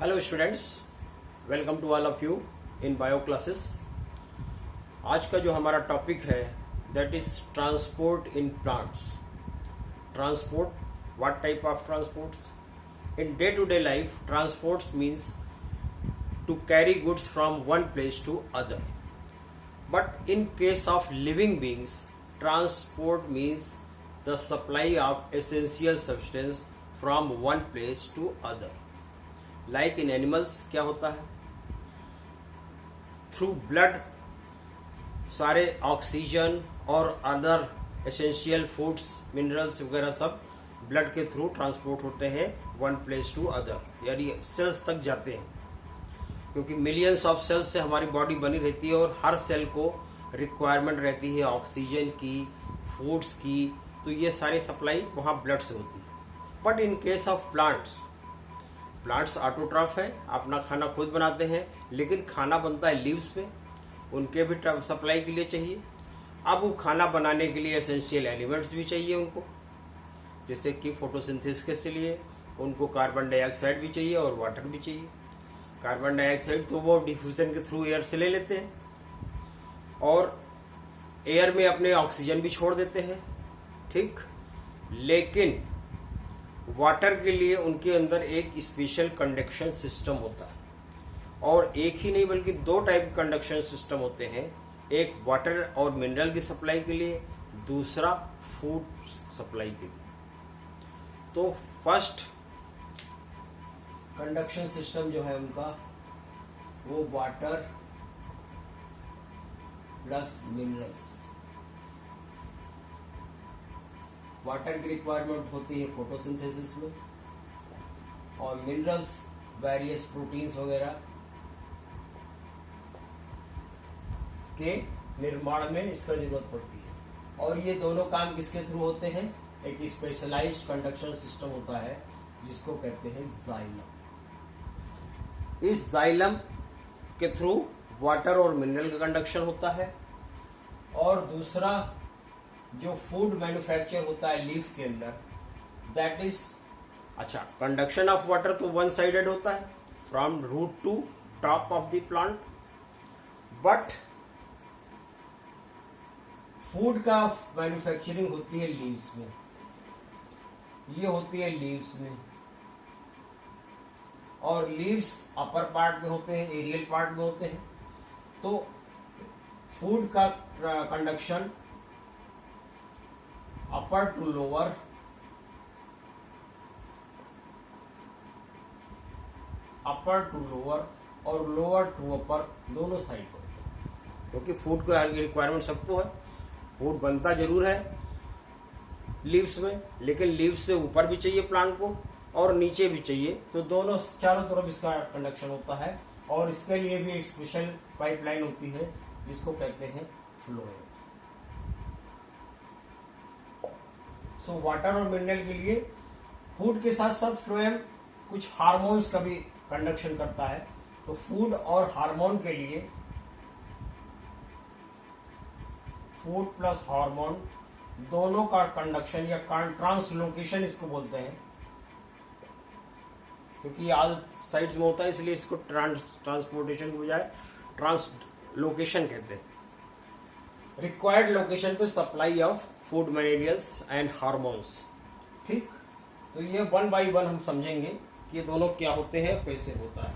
Hello students, welcome to all of you in bio classes. आज का जो हमारा टॉपिक है that is transport in plants. Transport, what type of transports in day to day life? Transports means to carry goods from one place to other. But in case of living beings, transport means the supply of essential substance from one place to other. Like in animals क्या होता है? Through blood सारे oxygen और other essential foods, minerals वगैरह सब blood के through transport होते हैं वन प्लेस टू अदर, यानी सेल्स तक जाते हैं, क्योंकि मिलियंस ऑफ सेल्स से हमारी बॉडी बनी रहती है और हर सेल को रिक्वायरमेंट रहती है ऑक्सीजन की, फूड्स की, तो ये सारी सप्लाई वहाँ ब्लड से होती है। But in case of plants autotroph है, अपना खाना खुद बनाते हैं, लेकिन खाना बनता है लीव्स में, उनके भी सप्लाई के लिए चाहिए। अब वो खाना बनाने के लिए एसेंशियल एलिमेंट्स भी चाहिए उनको, जैसे कि फोटोसिंथेसिस के लिए उनको कार्बन डाइऑक्साइड भी चाहिए और वाटर भी चाहिए। कार्बन डाइऑक्साइड तो वो डिफ्यूजन के थ्रू एयर से ले लेते हैं और एयर में अपने ऑक्सीजन भी छोड़ देते हैं, ठीक। लेकिन वाटर के लिए उनके अंदर एक स्पेशल कंडक्शन सिस्टम होता है, और एक ही नहीं बल्कि दो टाइप कंडक्शन सिस्टम होते हैं, एक वाटर और मिनरल की सप्लाई के लिए, दूसरा फूड सप्लाई के लिए। तो फर्स्ट कंडक्शन सिस्टम जो है उनका वो वाटर प्लस मिनरल्स। वाटर की रिक्वायरमेंट होती है फोटोसिंथेसिस में, और मिनरल्स वेरियस प्रोटीन्स वगैरह के निर्माण में इसका जरूरत पड़ती है। और ये दोनों काम किसके थ्रू होते हैं? एक स्पेशलाइज्ड कंडक्शन सिस्टम होता है जिसको कहते हैं जाइलम। इस जाइलम के थ्रू वाटर और मिनरल का कंडक्शन होता है, और दूसरा जो फूड मैन्युफैक्चर होता है लीफ के अंदर, that is conduction of water तो वन साइडेड होता है from root to top of the plant, but food का मैन्युफैक्चरिंग होती है लीव्स में। ये होती है लीव्स में, और लीव्स अपर पार्ट में होते हैं, एरियल पार्ट में होते हैं। तो फूड का conduction upper two lower, upper two lower और लोअर टू अपर, दोनों साइड पर होता है, क्योंकि फूड को रिक्वायरमेंट सबको है। फूड बनता जरूर है लीव्स में, लेकिन लीव्स से ऊपर भी चाहिए प्लांट को और नीचे भी चाहिए, तो दोनों चारों तरफ इसका कंडक्शन होता है। और इसके लिए भी एक स्पेशल पाइपलाइन होती है जिसको कहते हैं फ्लोएम। सो वाटर और मिनरल के लिए फूड के साथ साथ फ्लोएम कुछ हार्मोन्स का भी कंडक्शन करता है। तो फूड और हार्मोन के लिए, फूड प्लस हार्मोन दोनों का कंडक्शन या ट्रांसलोकेशन इसको बोलते हैं, क्योंकि ऑल साइड्स में होता है, इसलिए इसको ट्रांसपोर्टेशन के बजाय ट्रांसलोकेशन कहते हैं। रिक्वायर्ड लोकेशन पे supply of food materials and hormones, ठीक। तो ये वन बाय वन हम समझेंगे कि ये दोनों क्या होते हैं, कैसे होता है।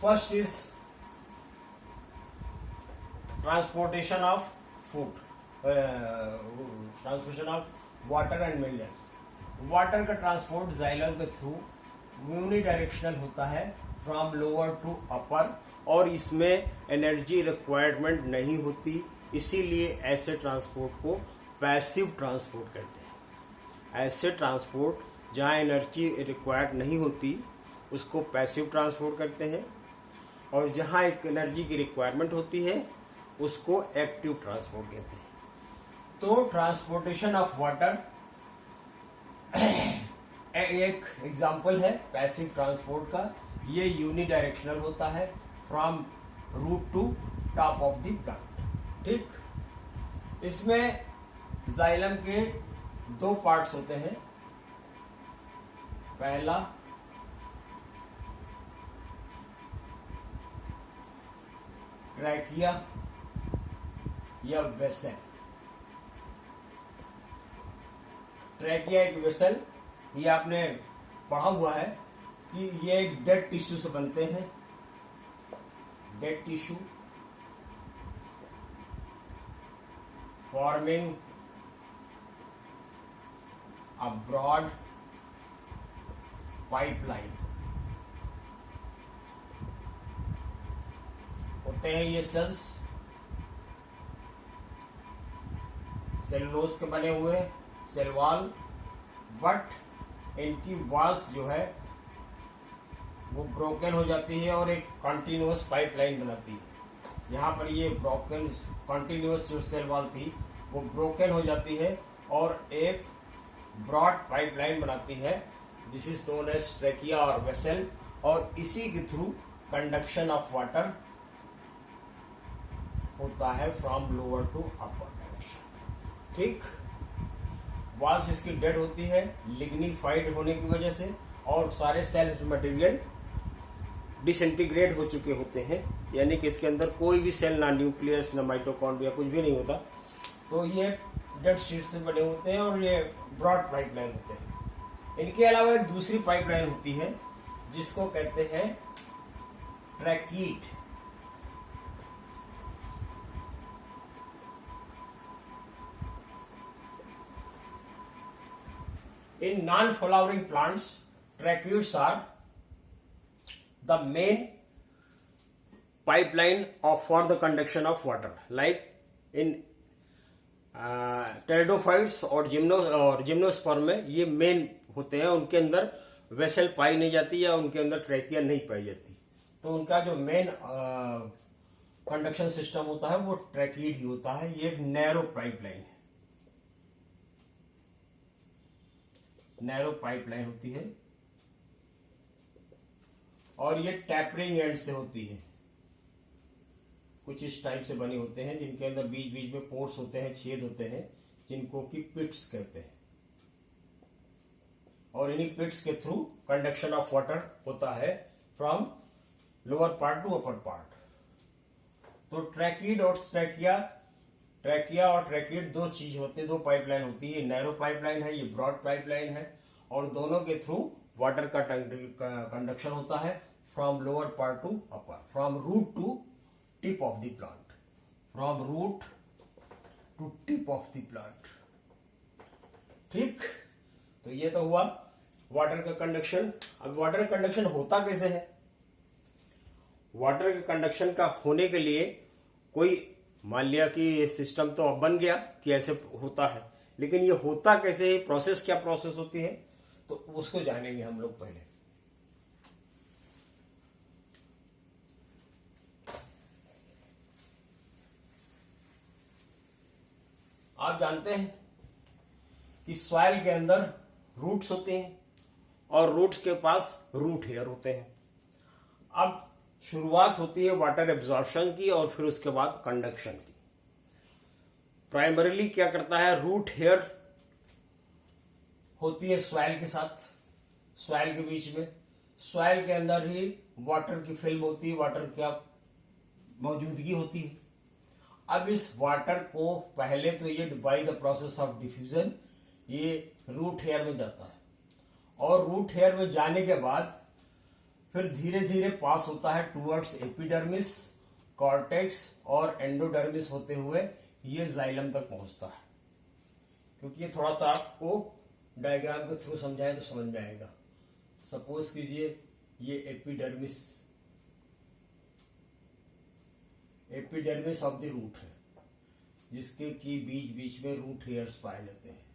First is transportation of food, transportation of water and minerals. Water का ट्रांसपोर्ट जाइलम के थ्रू यूनिडायरेक्शनल होता है फ्रॉम लोअर टू अपर, और इसमें एनर्जी रिक्वायरमेंट नहीं होती, इसीलिए ऐसे ट्रांसपोर्ट को पैसिव ट्रांसपोर्ट कहते हैं। ऐसे ट्रांसपोर्ट जहां एनर्जी रिक्वायर्ड नहीं होती उसको पैसिव ट्रांसपोर्ट करते हैं, और जहां एक एनर्जी की रिक्वायरमेंट होती है उसको एक्टिव ट्रांसपोर्ट कहते हैं। तो ट्रांसपोर्टेशन ऑफ वाटर एक एग्जाम्पल है पैसिव ट्रांसपोर्ट का। ये यूनिडायरेक्शनल होता है from root to top of the plant, ठीक। इसमें जाइलम के दो पार्ट्स होते हैं, पहला ट्रैकिया या वेसल। ट्रैकिया एक वेसल, ये आपने पढ़ा हुआ है कि ये एक डेड टिश्यू से बनते हैं। Dead tissue forming a broad pipeline होते हैं ये सेल्स। सेलुलोज के बने हुए सेल वॉल, बट इनकी वॉल्स जो है वो ब्रोकन हो जाती है और एक कंटिन्यूअस पाइपलाइन बनाती है। यहाँ पर ये ब्रोकन कंटिन्यूअस जो सेल वॉल थी वो ब्रोकन हो जाती है और एक ब्रॉड पाइपलाइन बनाती है। This is known as trachea और वेसल, और इसी के थ्रू कंडक्शन ऑफ वाटर होता है from lower to upper direction. ठीक, वॉल्स इसकी डेड होती है लिग्निफाइड होने की वजह से, और सारे सेल मटेरियल डिसइंटीग्रेट हो चुके होते हैं, यानी कि इसके अंदर कोई भी सेल, ना न्यूक्लियस ना माइटोकॉन्ड्रिया, कुछ भी नहीं होता। तो ये डेड शीट से बने होते हैं और ये ब्रॉड पाइपलाइन होते हैं। इनके अलावा एक दूसरी पाइपलाइन होती है जिसको कहते हैं ट्रैकीड। In non-flowering plants, tracheids are the main pipeline for the conduction of water. Like in pteridophytes और जिम्नोस्पर्म में ये मेन होते हैं, उनके अंदर वेसल पाई नहीं जाती या उनके अंदर ट्रैकिया नहीं पाई जाती। तो उनका जो मेन कंडक्शन सिस्टम होता है वो ट्रैकीड ही होता है। ये एक नैरो पाइपलाइन है, नैरो पाइपलाइन होती है, और ये टैपरिंग एंड से होती है। कुछ इस टाइप से बने होते हैं जिनके अंदर बीच बीच में पोर्स होते हैं, छेद होते हैं, जिनको कि पिट्स कहते हैं, और इन्हीं पिट्स के थ्रू कंडक्शन ऑफ वाटर होता है from lower part to upper part. तो ट्रैकीड और ट्रैकिया और ट्रैकीड दो चीज होते हैं, दो पाइपलाइन होती है। नैरो पाइपलाइन है, ये ब्रॉड पाइपलाइन है, और दोनों के थ्रू वाटर का कंडक्शन होता है from lower part to upper, from root to tip of the plant, from root to tip of the plant. ठीक, तो ये तो हुआ वाटर का कंडक्शन। अब वाटर का कंडक्शन होता कैसे है? वाटर के कंडक्शन का होने के लिए कोई, मान लिया कि सिस्टम तो अब बन गया कि ऐसे होता है, लेकिन ये होता कैसे है, प्रोसेस क्या प्रोसेस होती है, तो उसको जानेंगे हम लोग पहले। आप जानते हैं कि सॉइल के अंदर रूट्स होते हैं और रूट्स के पास रूट हेयर होते हैं। अब शुरुआत होती है वाटर एब्जॉर्प्शन की और फिर उसके बाद कंडक्शन की। प्राइमरीली क्या करता है, रूट हेयर होती है सॉइल के साथ, सॉइल के बीच में, सॉइल के अंदर ही वाटर की फिल्म होती है, वाटर की मौजूदगी होती है। अब इस वाटर को पहले तो ये by the process of diffusion ये रूट हेयर में जाता है, और रूट हेयर में जाने के बाद फिर धीरे धीरे पास होता है टूवर्ड्स एपिडर्मिस, कॉर्टेक्स और एंडोडर्मिस होते हुए ये जाइलम तक पहुंचता है। क्योंकि ये थोड़ा सा आपको डायग्राम के थ्रू समझाए तो समझ में आएगा। सपोज कीजिए ये एपिडर्मिस ऑफ द रूट है, जिसके की बीच बीच में रूट हेयर्स पाए जाते हैं,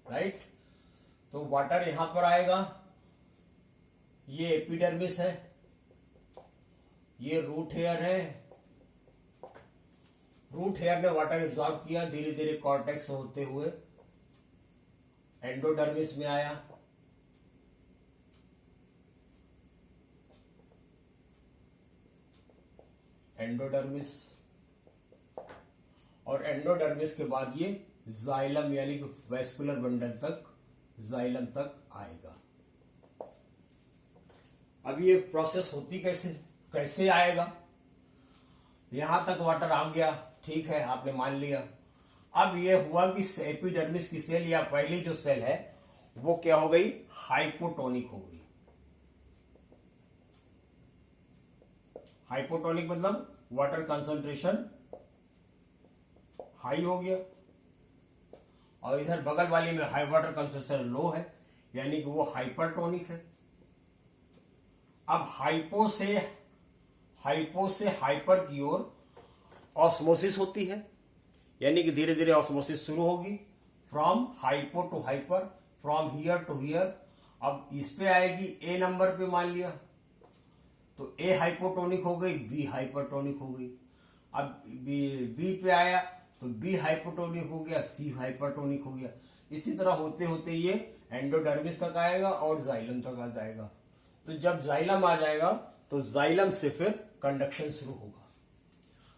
राइट। तो वाटर यहां पर आएगा, ये एपिडर्मिस है, ये रूट हेयर है, रूट हेयर ने वाटर एब्जॉर्ब किया, धीरे धीरे कॉर्टेक्स होते हुए एंडोडर्मिस में आया, एंडोडर्मिस, और एंडोडर्मिस के बाद ये जाइलम यानी कि वैस्कुलर बंडल तक, जाइलम तक आएगा। अब ये प्रोसेस होती कैसे आएगा? यहां तक वाटर आ गया, ठीक है, आपने मान लिया। अब ये हुआ कि एपिडर्मिस की सेल या पहली जो सेल है वो क्या हो गई? हाइपोटोनिक हो गई। हाइपोटोनिक मतलब वाटर कंसंट्रेशन हाई हो गया, और इधर बगल वाली में हाई वाटर कंसंट्रेशन लो है, यानी कि वो हाइपरटोनिक है। अब हाइपो से हाइपर की ओर ऑस्मोसिस होती है, यानी कि धीरे धीरे ऑस्मोसिस शुरू होगी, from hypo to hyper, from here to here. अब इस पे आएगी ए नंबर पे, मान लिया तो ए हाइपोटोनिक हो गई, बी हाइपरटोनिक हो गई। अब बी पे आया तो बी हाइपोटोनिक हो गया, सी हाइपरटोनिक हो गया। इसी तरह होते होते ये एंडोडर्मिस तक आएगा और जाइलम तक आ जाएगा। तो जब जाइलम आ जाएगा तो जाइलम से फिर कंडक्शन शुरू होगा।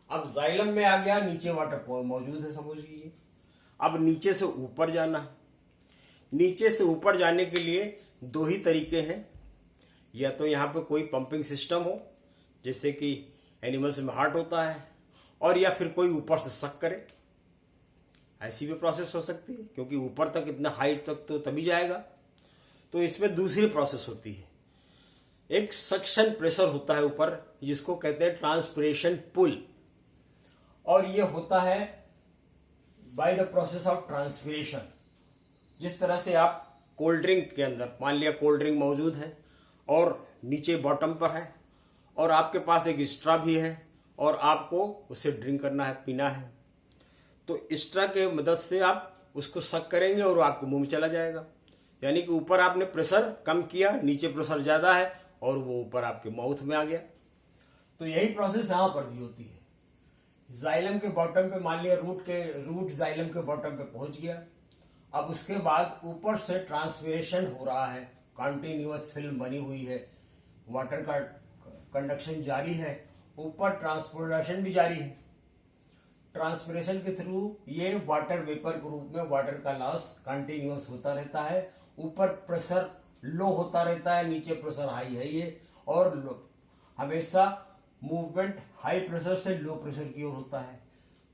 अब जाइलम में आ गया, नीचे वाटर मौजूद है समझ लीजिए। अब नीचे से ऊपर जाना है। नीचे से ऊपर जाने के लिए दो ही तरीके हैं, या तो यहां पे कोई पंपिंग सिस्टम हो, जैसे कि एनिमल्स में हार्ट होता है, और या फिर कोई ऊपर से सक करे, ऐसी भी प्रोसेस हो सकती है, क्योंकि ऊपर तक इतना हाइट तक तो तभी जाएगा। तो इसमें दूसरी प्रोसेस होती है, एक सक्शन प्रेशर होता है ऊपर, जिसको कहते हैं ट्रांसपिरेशन पुल, और ये होता है bye the process of transpiration. जिस तरह से आप कोल्ड ड्रिंक के अंदर, मान लिया कोल्ड ड्रिंक मौजूद है और नीचे बॉटम पर है, और आपके पास एक स्ट्रा भी है और आपको उसे ड्रिंक करना है, पीना है, तो स्ट्रा के मदद से आप उसको सक करेंगे और आपको मुंह में चला जाएगा। यानी कि ऊपर आपने प्रेशर कम किया, नीचे प्रेशर ज्यादा है और वो ऊपर आपके माउथ में आ गया। तो यही प्रोसेस यहां पर भी होती है। जाइलम के बॉटम पे, मान लिया रूट जाइलम के बॉटम पे पहुंच गया। अब उसके बाद ऊपर से ट्रांसपिरेशन हो रहा है, कंटिन्यूअस फिल्म बनी हुई है, वाटर का कंडक्शन जारी है, ऊपर ट्रांसपोर्टेशन भी जारी है। ट्रांसपिरेशन के थ्रू ये वाटर वेपर के रूप में वाटर का लॉस कंटिन्यूअस होता रहता है। ऊपर प्रेशर लो होता रहता है, नीचे प्रेशर हाई है ये, और हमेशा मूवमेंट हाई प्रेशर से लो प्रेशर की ओर होता है।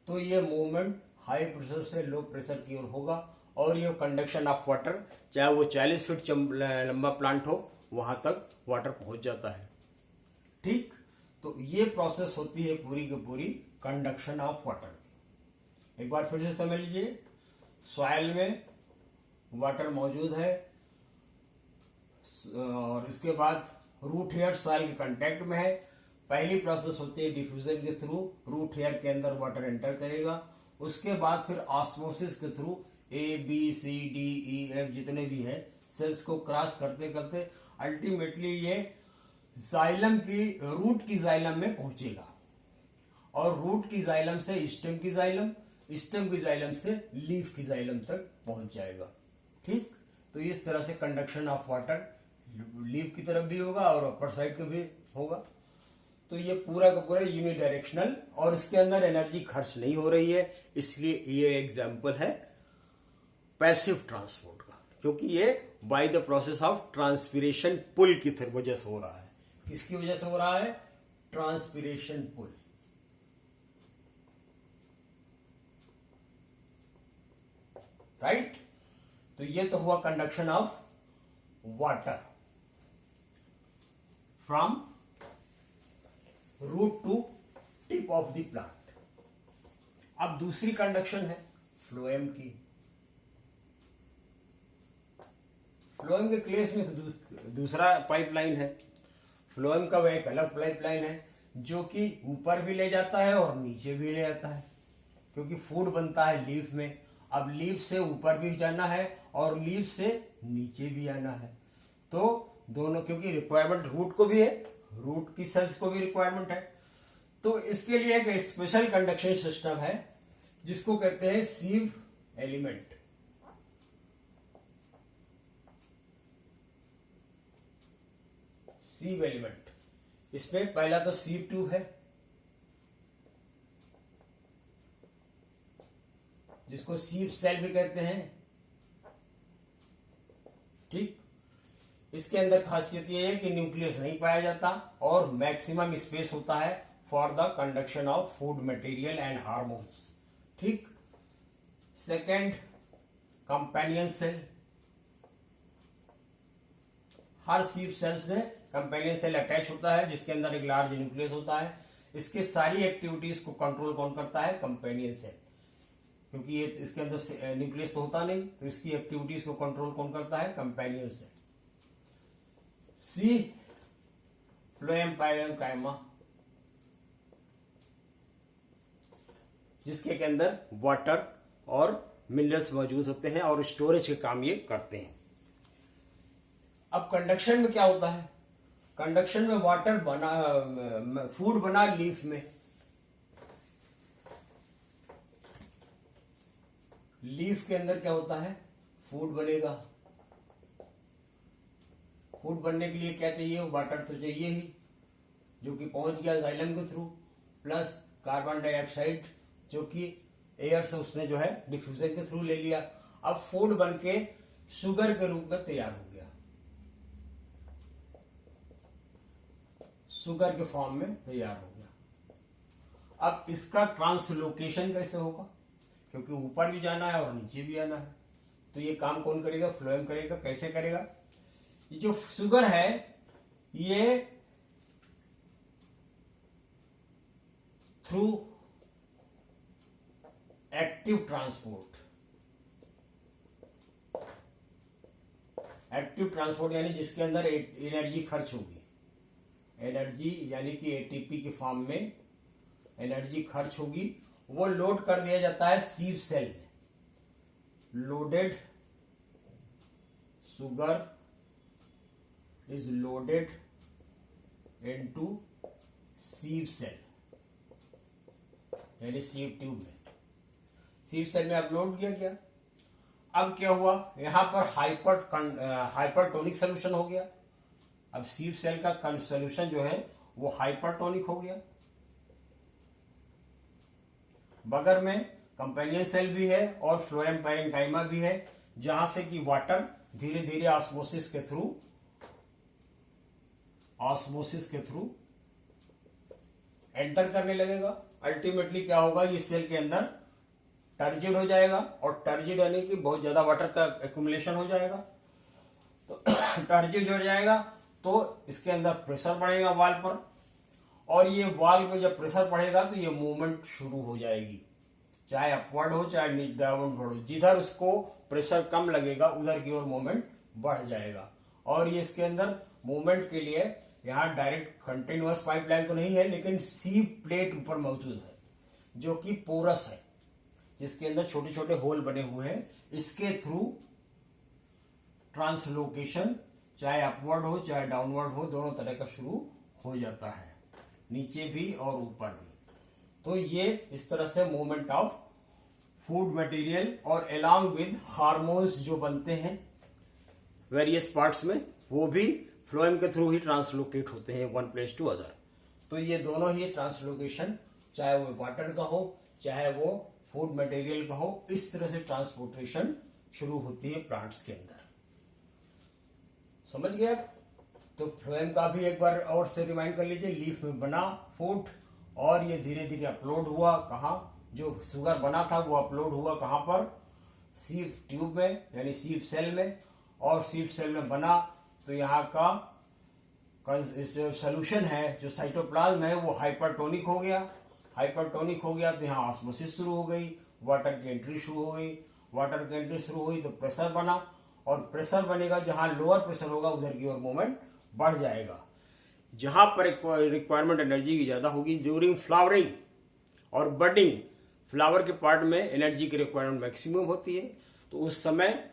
तो ये मूवमेंट हाई प्रेशर से लो प्रेशर की ओर होगा, और ये कंडक्शन ऑफ वाटर, चाहे वो 40 फीट लंबा प्लांट हो, वहां तक वाटर पहुंच जाता है। ठीक, तो ये प्रोसेस होती है पूरी की पूरी कंडक्शन ऑफ वाटर। एक बार फिर से समझ लीजिए, सॉइल में वाटर मौजूद है, और इसके बाद रूट हेयर सॉइल के कांटेक्ट में है। पहली प्रोसेस होती है डिफ्यूजन के थ्रू, रूट हेयर के अंदर वाटर एंटर करेगा। उसके बाद फिर ऑस्मोसिस के through A B C D E F जितने भी हैं सेल्स को क्रॉस करते करते अल्टीमेटली ये जाइलम की रूट की जाइलम में पहुंचेगा, और रूट की जाइलम से स्टेम की जाइलम, स्टेम की जाइलम से लीफ की जाइलम तक पहुंच जाएगा। ठीक, तो इस तरह से कंडक्शन ऑफ वाटर लीफ की तरफ भी होगा और अपर साइड का भी होगा। तो ये पूरा का पूरा यूनिडायरेक्शनल, और इसके अंदर एनर्जी खर्च नहीं हो रही है, इसलिए ये एग्जाम्पल है पैसिव ट्रांसपोर्ट का, क्योंकि ये by the process of transpiration pull की वजह से हो रहा है। किसकी वजह से हो रहा है? Transpiration pull. राइट, तो ये तो हुआ conduction of water from root to tip of the plant. अब दूसरी कंडक्शन है फ्लोएम की। फ्लोएम के केस में दूसरा पाइपलाइन है। फ्लोएम का वह एक अलग पाइपलाइन है जो कि ऊपर भी ले जाता है और नीचे भी ले जाता है, क्योंकि फूड बनता है लीफ में। अब लीफ से ऊपर भी जाना है और लीफ से नीचे भी आना है, तो दोनों, क्योंकि रिक्वायरमेंट रूट को भी है, रूट की सेल्स को भी रिक्वायरमेंट है। तो इसके लिए एक स्पेशल कंडक्शन सिस्टम है जिसको कहते हैं सीव एलिमेंट। सीव एलिमेंट, इसमें पहला तो सीव ट्यूब है जिसको सीव सेल भी कहते हैं। ठीक, इसके अंदर खासियत यह है कि न्यूक्लियस नहीं पाया जाता और मैक्सिमम स्पेस होता है for the conduction of food material and hormones. ठीक, सेकेंड कंपेनियन सेल। हर सीव सेल से कंपेनियन सेल अटैच होता है जिसके अंदर एक लार्ज न्यूक्लियस होता है। इसके सारी एक्टिविटीज को कंट्रोल कौन करता है? कंपेनियन सेल, क्योंकि ये इसके अंदर न्यूक्लियस तो होता नहीं, तो इसकी एक्टिविटीज को कंट्रोल कौन करता है? Companion cell. सी फ्लोएम पैरेन्काइमा, जिसके के अंदर वाटर और मिनरल्स मौजूद होते हैं और स्टोरेज के काम ये करते हैं। अब कंडक्शन में क्या होता है? कंडक्शन में वाटर बना, फूड बना लीफ में, लीफ के अंदर क्या होता है? फूड बनेगा। फूड बनने के लिए क्या चाहिए? वाटर तो चाहिए ही, जो कि पहुंच गया जाइलम के थ्रू, प्लस कार्बन डाइऑक्साइड जो कि एयर से उसने जो है डिफ्यूजन के थ्रू ले लिया। अब फूड बन के शुगर के रूप में तैयार हो गया, शुगर के फॉर्म में तैयार हो गया। अब इसका ट्रांसलोकेशन कैसे होगा? क्योंकि ऊपर भी जाना है और नीचे भी आना है, तो ये काम कौन करेगा? फ्लोएम करेगा। कैसे करेगा? ये जो शुगर है ये through active transport, active transport यानी जिसके अंदर एनर्जी खर्च होगी, एनर्जी यानी कि एटीपी के फॉर्म में एनर्जी खर्च होगी, वो लोड कर दिया जाता है सीव सेल में। Loaded sugar is loaded into sieve cell, यानी सीव ट्यूब में, सीव सेल में अपलोड किया गया। अब क्या हुआ? यहां पर हाइपरटोनिक सोल्यूशन हो गया। अब सीव सेल का सोल्यूशन जो है वो हाइपरटोनिक हो गया। बगल में कंपेनियन सेल भी है और फ्लोएम पैरेन्काइमा भी है, जहां से कि वाटर धीरे धीरे ऑस्मोसिस के थ्रू एंटर करने लगेगा। अल्टीमेटली क्या होगा? ये सेल के अंदर टर्जिड हो जाएगा, और टर्जिड यानी कि बहुत ज्यादा वाटर का एक्यूमुलेशन हो जाएगा। तो टर्जिड हो जाएगा तो इसके अंदर प्रेशर बढ़ेगा वाल पर, और ये वाल में जब प्रेशर बढ़ेगा तो ये मूवमेंट शुरू हो जाएगी, चाहे अपवर्ड हो चाहे डाउनवर्ड हो। जिधर उसको प्रेशर कम लगेगा उधर की ओर मूवमेंट बढ़ जाएगा। और ये इसके अंदर मूवमेंट के लिए यहाँ डायरेक्ट कंटिन्यूअस पाइपलाइन तो नहीं है, लेकिन सीव प्लेट ऊपर मौजूद है जो कि पोरस है, जिसके अंदर छोटे छोटे होल बने हुए हैं। इसके थ्रू ट्रांसलोकेशन चाहे अपवर्ड हो चाहे डाउनवर्ड हो, दोनों तरह का शुरू हो जाता है, नीचे भी और ऊपर भी। तो ये इस तरह से मूवमेंट ऑफ फूड मटेरियल और अलॉन्ग विद हार्मोन्स जो बनते हैं वेरियस पार्ट्स में, वो भी फ्लोएम के थ्रू ही ट्रांसलोकेट होते हैं वन प्लेस टू अदर। तो ये दोनों ही ट्रांसलोकेशन, चाहे वो वाटर का हो चाहे वो फूड मटेरियल का हो, इस तरह से ट्रांसपोर्टेशन शुरू होती है प्लांट्स के अंदर। समझ गए? तो फ्लोएम का भी एक बार और से रिमाइंड कर लीजिए। लीफ में बना फूड और ये धीरे धीरे अपलोड हुआ कहाँ? जो शुगर बना था वो अपलोड हुआ कहाँ पर? सीव ट्यूब में, यानी सीव सेल में। और सीव सेल में बना तो यहाँ का सोल्यूशन है जो साइटोप्लाज्म है वो हाइपरटोनिक हो गया। हाइपरटोनिक हो गया तो यहाँ ऑस्मोसिस शुरू हो गई, वाटर की एंट्री शुरू हो गई। वाटर की एंट्री शुरू हुई तो प्रेशर बना, और प्रेशर बनेगा जहां लोअर प्रेशर होगा उधर की ओर मूवमेंट बढ़ जाएगा। जहां पर रिक्वायरमेंट एनर्जी की ज्यादा होगी ड्यूरिंग फ्लावरिंग और बडिंग, फ्लावर के पार्ट में एनर्जी की रिक्वायरमेंट मैक्सिमम होती है, तो उस समय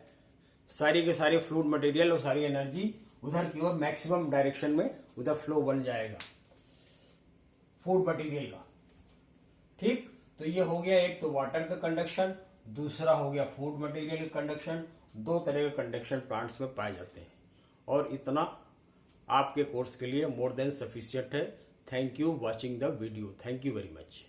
सारी के सारे फ्लूइड मटेरियल और सारी एनर्जी उधर की ओर मैक्सिमम डायरेक्शन में उधर फ्लो बन जाएगा फूड मटेरियल का। ठीक, तो ये हो गया एक तो वाटर का कंडक्शन, दूसरा हो गया फूड मटेरियल का कंडक्शन। दो तरह के कंडक्शन प्लांट्स में पाए जाते हैं, और इतना आपके कोर्स के लिए मोर देन सफिशिएंट है। Thank you watching the video. Thank you very much.